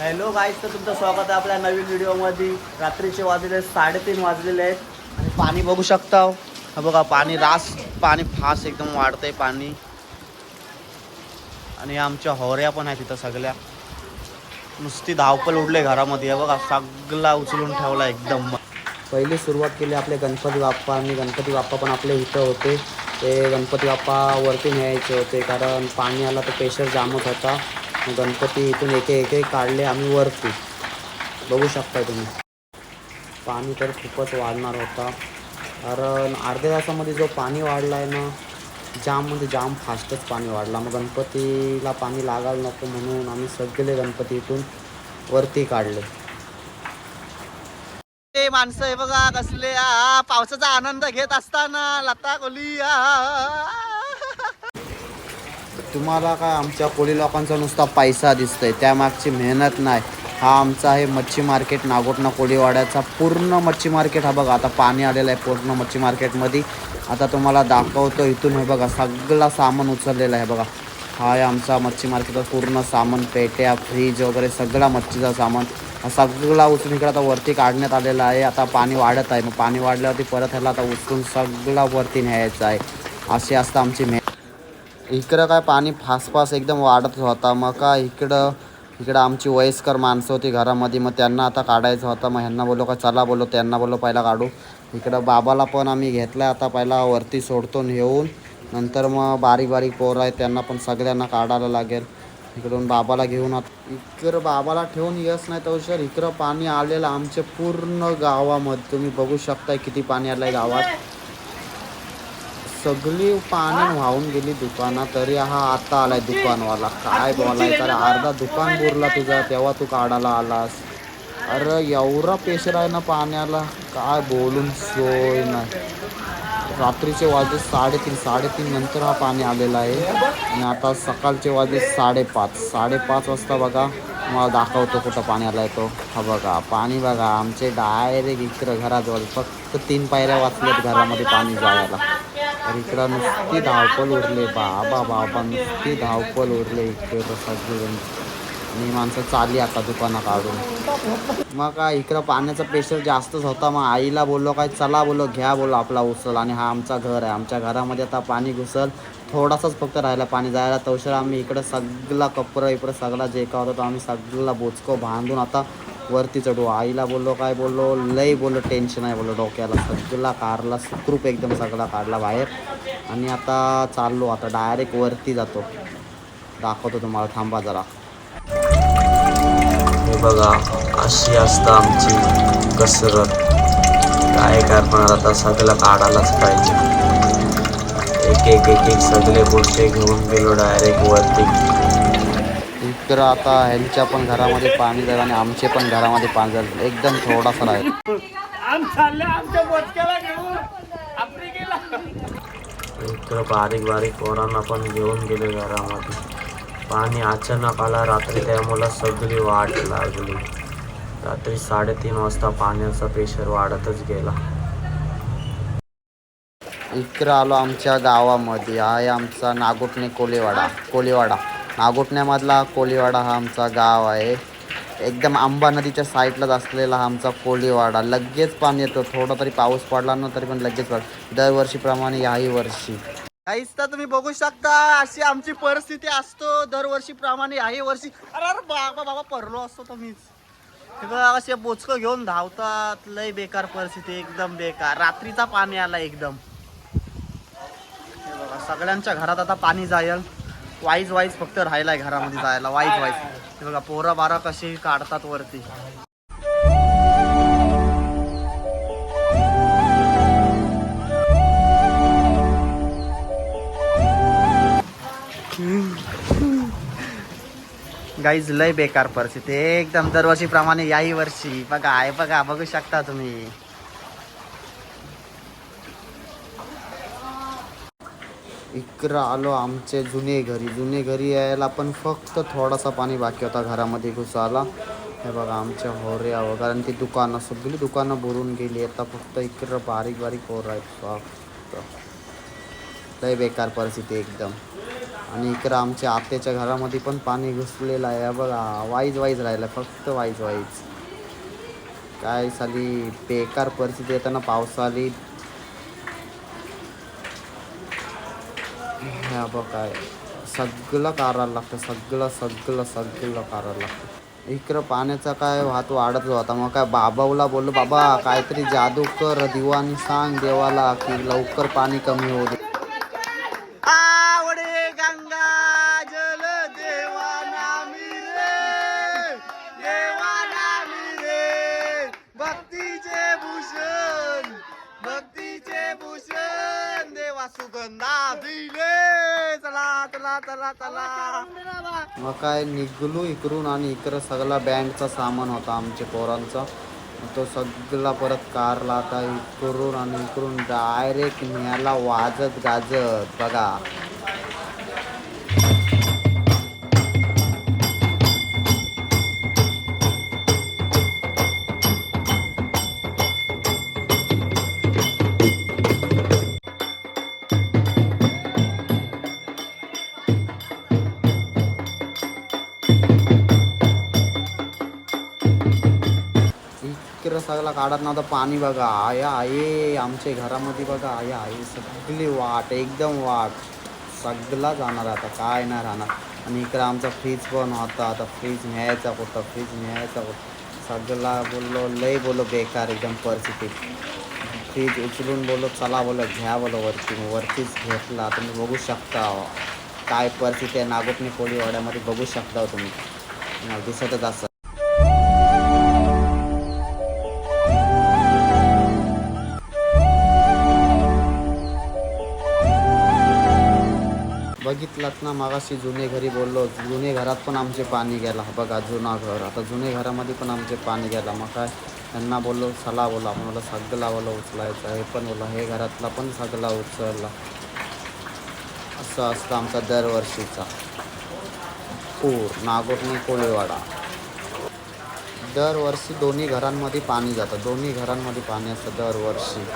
Hello guys, तर तुमचं स्वागत आहे आपल्या नवीन व्हिडिओमध्ये. रात्रीचे वाजलेले 3:30 वाजलेले आहेत आणि पाणी बघू शकता. हा बघा पाणी पाणी फास्ट एकदम वाढतंय पाणी. आणि आमच्या होऱ्या पण आहेत तिथं सगळ्या. नुसती धावपल उडले घरामध्ये. बघा सगळा उचलून ठेवला एकदम. पहिली सुरुवात केली आपले गणपती बाप्पा आणि गणपती बाप्पा पण आपले इथं होते. ते गणपती बाप्पा वरती न्यायचे होते कारण पाणी आला तर प्रेशर जामच होता. गणपती इथून एक एक काढले आम्ही वरती. बघू शकता तुम्ही पाणी तर खूपच वाढणार होता कारण अर्ध्या तासामध्ये जो पाणी वाढला आहे ना, जाम म्हणजे जाम फास्टच पाणी वाढला. मग गणपतीला पाणी लागायला नको म्हणून आम्ही सगळे गणपती इथून वरती काढले. ते माणसं हे बघा कसले पावसाचा आनंद घेत असताना लता कोली. तुम्हाला काय आमच्या कोळी लोकांचा नुसता पैसा दिसतोय, त्यामागची मेहनत नाही. हा आमचा आहे मच्छी मार्केट नागोठणा कोळीवाड्याचा पूर्ण मच्छी मार्केट. हा बघा आता पाणी आलेलं आहे पूर्ण मच्छी मार्केटमध्ये. आता तुम्हाला दाखवतो इथून. हे बघा सगळं सामान उचललेलं आहे बघा. हा आहे आमचा मच्छी मार्केटचा पूर्ण सामान, पेट्या फ्रीज वगैरे सगळा मच्छीचा सामान सगळा उचलून इकडे आता वरती काढण्यात आलेला आहे. आता पाणी वाढत आहे, मग पाणी वाढल्यावरती परत ह्याला आता उचलून सगळा वरती न्यायचं आहे. असे असतं आमची इकडं काय पाणी फास एकदम वाढत होता. मग काय इकडं आमची वयस्कर माणसं होती घरामध्ये, मग त्यांना आता काढायचं होतं. मग ह्यांना बोललो का चला, बोललो त्यांना बोललो पहिला काढू. इकडं बाबाला पण आम्ही घेतलं आता पहिला वरती सोडतो नेऊन. नंतर मग बारीक बारीक पोरं आहेत त्यांना पण सगळ्यांना काढायला लागेल. इकडून बाबाला घेऊन इकडं बाबाला ठेवून येस नाही तर सर इकडं पाणी आलेलं आमच्या पूर्ण गावामध्ये. तुम्ही बघू शकताय किती पाणी आलं आहे गावात. सगळी पाणी वाहून गेली दुकानात, तरी हा आता आलाय दुकानवाला. काय बोलायचं रे, अर्धा दुकान बुरला तुझा तेव्हा तू काढायला आलास. अरे एवढा प्रेशर आहे ना पाण्याला, काय बोलून सोय नाही. रात्रीचे वाजले 3:30 नंतर हा पाणी आलेला आहे आणि आता सकाळचे वाजले 5:30 वाजता बघा मला दाखवतो कुठं पाणी आला आहे तो. हा बघा पाणी बघा आमचे डायरेक्ट इकडं घराजवळ फक्त 3 पायऱ्या वाचल्यात घरामध्ये पाणी जायला. तर इकडं नुसती धावपल उरले बाबा नुसती धावपल उरले इकडं सगळी. आणि माणसं चालली आता दुकानं काढून. मग काय इकडं पाण्याचा प्रेशर जास्तच होता. मग आईला बोललो काय चला बोललो घ्या बोललो आपला उचल. आणि हा आमचा घर आहे, आमच्या घरामध्ये आता पाणी घुसल थोडासाच फक्त राहिला पाणी जायला. तवशर आम्ही इकडं सगळा कपडा इकडं सगळा जे का होता तो आम्ही सगळा बोचको बांधून आता वरती चढू. आईला बोललो काय बोललो लई बोललो टेन्शन आहे बोललो डोक्याला. सगळा कारला सुखरूप एकदम सगळा काढला बाहेर. आणि आता चाललो आता डायरेक्ट वरती जातो. दाखवतो तुम्हाला, थांबा जरा. हे बघा अशी असतं आमची कसरत. काय करणार आता सगळं काढायलाच पाहिजे. एक सगळे गोष्टी घेऊन गेलो डायरेक्ट वरती. इकडं आता ह्यांच्या पण घरामध्ये पाणी जाईल आणि आमचे पण घरामध्ये पाणी जाईल. एकदम थोडासा राहील. इकडं बारीक पोरांना पण घेऊन गेले घरामध्ये. पाणी अचानक आला रात्री, त्यामुळं सगळी वाट लागली. रात्री 3:30 वाजता पाण्याचा प्रेशर वाढतच गेला. इकडं आलो आमच्या गावामध्ये. आहे आमचा नागोठणे कोळीवाडा. नागोठण्यामधला कोळीवाडा हा आमचा गाव आहे. एकदम आंबा नदीच्या साईडलाच असलेला हा आमचा कोळीवाडा. लगेच पाणी येतो, थोडा तरी पाऊस पडला ना तरी पण लगेच दरवर्षीप्रमाणे याही वर्षी. काहीच तर तुम्ही बघू शकता अशी आमची परिस्थिती असतो दरवर्षीप्रमाणे याही वर्षी. अरे बाबा पडलो असतो तर मीच. असे बोचकं घेऊन धावतात. लय बेकार परिस्थिती, एकदम बेकार. रात्रीचा पाणी आला एकदम. सगळ्यांच्या घरात आता पाणी जाईल. वाईज फक्त राहिलाय घरामध्ये जायला, वाईज. हे बघा पोरं बारा कशी काढतात वरती. गाईज लय बेकार परिस्थिती एकदम दरवर्षीप्रमाणे याही वर्षी. बघा बघू शकता तुम्ही. इकडं आलो आमचे जुने घरी यायला पण फक्त थोडासा पाणी बाकी होता घरामध्ये घुसायला. हे बघा आमच्या होऱ्या वगैरे आणि ती दुकानं सगळी दुकानं भरून गेली. आता फक्त इकडं बारीक पोरं आहेत फक्त. लय बेकार परिस्थिती एकदम. आणि इकडं आमच्या आत्याच्या घरामध्ये पण पाणी घुसलेलं आहे बघा. वाईज वाईज राहिलं, फक्त वाईज वाईज. काय साली बेकार परिस्थिती येताना पावसाळी. ह्या बघ काय सगळं करायला लागतं, सगळं सगळं सगळं करायला लागतं. इकडं पाण्याचा काय वाहत वाढत होता. मग काय बाबाला बोललो, बाबा काहीतरी जादू कर, दिवाणी सांग देवाला की लवकर पाणी कमी होऊ दे. आवडे गंगा जल देवाना मिरे, देवाना मिरे, भक्तीचे भूषण, भक्तीचे भूषण, देवा सुगंधा दिले. चला चला चला चला. मग काय निघलो इकडून आणि इकडं सगळा बँकचा सामान होता आमच्या पोरांचा. तो सगळा परत कारला आता इकडून आणि इकडून डायरेक्ट न्यायला वाजत गाजत बघा. इकडं सगळा काढत नव्हता पाणी बघा. आया आहे आमच्या घरामध्ये बघा, आया आहे सगळी वाट, एकदम वाट. सगळा जाणार आता, काय नाही राहणार. आणि इकडं आमचा फ्रीज पण होता. आता फ्रीज न्यायचा कुठं, फ्रीज न्यायचा कुठं, सगळा बोललो लय बोलो बेकार एकदम परिस्थिती. फ्रीज उचलून बोललो चला बोलो घ्या बोलो वरतीच घेतला. तुम्ही बघू शकता काय परिस्थिती आहे नागोपणी कोळीवाड्यामध्ये, बघू शकता तुम्ही, दिसतच असं. बघितलात ना मागाशी जुने घरी बोललो, जुने घरात पण आमचे पाणी गेला बघा. जुना घर, आता जुने घरामध्ये पण आमचे पाणी गेला. मग काय त्यांना बोललो चला बोला, आपण बोला सगळा बोला उचलायचं. हे पण बोला हे घरातला पण सगळा उचलला. असं असतं आमचा दरवर्षीचा पूर नागोठणी कोळीवाडा. दरवर्षी दोन्ही घरांमध्ये पाणी जातं, दोन्ही घरांमध्ये पाणी असतं दरवर्षी.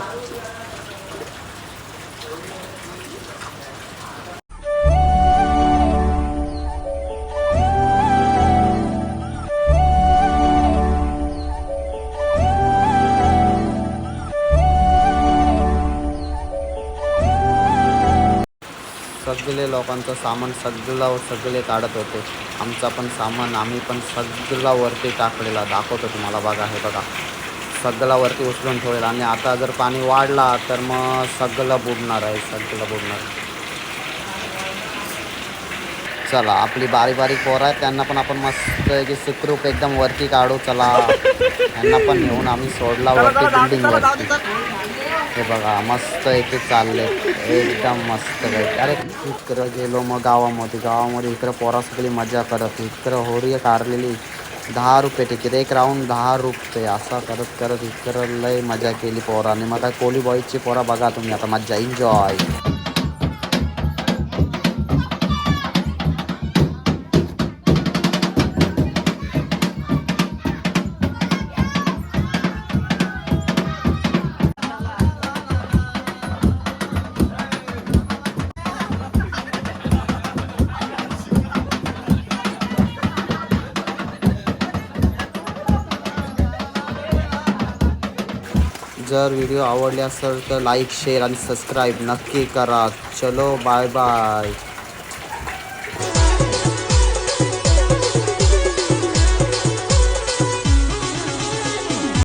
सगळे लोकांचं सामान सगळे काढत होते. आमचा पण सामान आम्ही पण सगळा वरती टाकलेला दाखवतो तुम्हाला बघा. हे बघा सगळा वरती उचलून ठेवलेला. आणि आता जर पाणी वाढला तर मग सगळं बुडणार आहे, सगळं बुडणार. चला आपली बारीक बारीक पोरं आहेत त्यांना पण आपण मस्त की सुखरूप एकदम वरती काढू. चला यांना पण घेऊन आम्ही सोडला वरती बिल्डिंगवरती. हे बघा मस्त इथे चालले एकदम मस्त काही. अरे इकडं गेलो मग गावामध्ये इकडं पोरा सगळी मजा करत. इकडं होडी काढलेली 10 रुपये तिकीट, एक राऊंड 10 रुपये. असा करत करत इकडं लय मजा केली पोराने. मग काय कोली बॉईजची पोरा बघा तुम्ही आता मजा एन्जॉय. जर व्हिडिओ आवडले असेल तर लाईक शेअर आणि सबस्क्राईब नक्की करा. चलो बाय बाय.